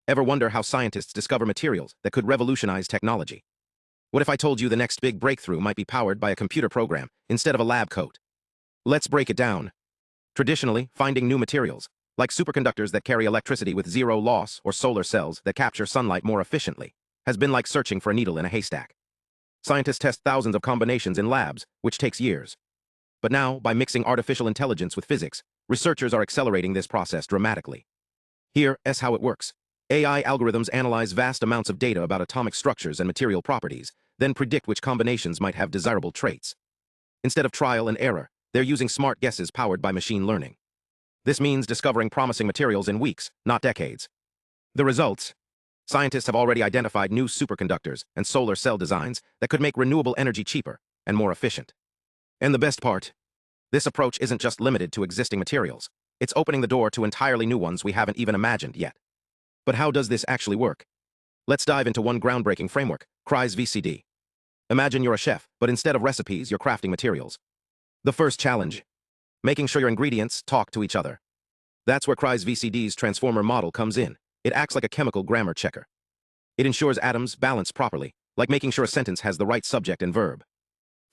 Ever wonder how scientists discover materials that could revolutionize technology? What if I told you the next big breakthrough might be powered by a computer program instead of a lab coat? Let's break it down. Traditionally, finding new materials, like superconductors that carry electricity with zero loss or solar cells that capture sunlight more efficiently, has been like searching for a needle in a haystack. Scientists test thousands of combinations in labs, which takes years. But now, by mixing artificial intelligence with physics, researchers are accelerating this process dramatically. Here's how it works. AI algorithms analyze vast amounts of data about atomic structures and material properties, then predict which combinations might have desirable traits. Instead of trial and error, they're using smart guesses powered by machine learning. This means discovering promising materials in weeks, not decades. The results? Scientists have already identified new superconductors and solar cell designs that could make renewable energy cheaper and more efficient. And the best part? This approach isn't just limited to existing materials. It's opening the door to entirely new ones we haven't even imagined yet. But how does this actually work? Let's dive into one groundbreaking framework, CrysVCD. Imagine you're a chef, but instead of recipes, you're crafting materials. The first challenge: making sure your ingredients talk to each other. That's where CrysVCD's transformer model comes in. It acts like a chemical grammar checker. It ensures atoms balance properly, like making sure a sentence has the right subject and verb.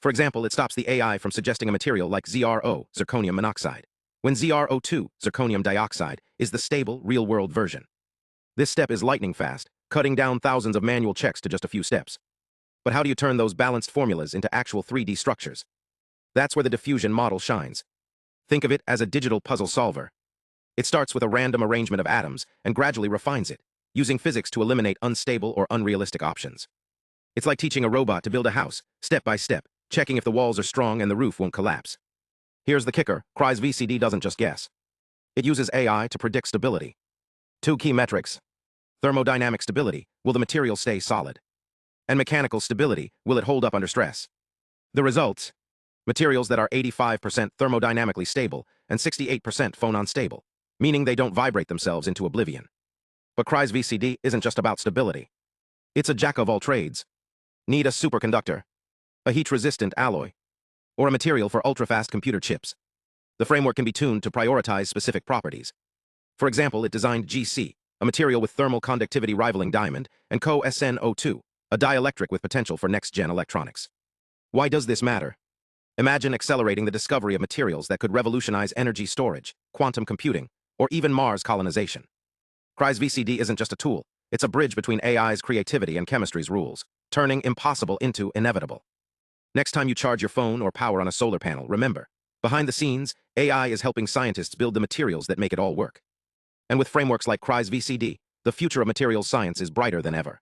For example, it stops the AI from suggesting a material like ZrO, zirconium monoxide, when ZrO2, zirconium dioxide, is the stable, real-world version. This step is lightning fast, cutting down thousands of manual checks to just a few steps. But how do you turn those balanced formulas into actual 3D structures? That's where the diffusion model shines. Think of it as a digital puzzle solver. It starts with a random arrangement of atoms and gradually refines it, using physics to eliminate unstable or unrealistic options. It's like teaching a robot to build a house, step by step, checking if the walls are strong and the roof won't collapse. Here's the kicker: CrysVCD doesn't just guess. It uses AI to predict stability. Two key metrics: thermodynamic stability, will the material stay solid? And mechanical stability, will it hold up under stress? The results: materials that are 85% thermodynamically stable and 68% phone-unstable, meaning they don't vibrate themselves into oblivion. But CrysVCD isn't just about stability. It's a jack-of-all-trades. Need a superconductor, a heat-resistant alloy, or a material for ultra-fast computer chips? The framework can be tuned to prioritize specific properties. For example, it designed GC, a material with thermal conductivity rivaling diamond, and co-SnO2, a dielectric with potential for next-gen electronics. Why does this matter? Imagine accelerating the discovery of materials that could revolutionize energy storage, quantum computing, or even Mars colonization. CrysVCD isn't just a tool, it's a bridge between AI's creativity and chemistry's rules, turning impossible into inevitable. Next time you charge your phone or power on a solar panel, remember, behind the scenes, AI is helping scientists build the materials that make it all work. And with frameworks like CrysVCD, the future of materials science is brighter than ever.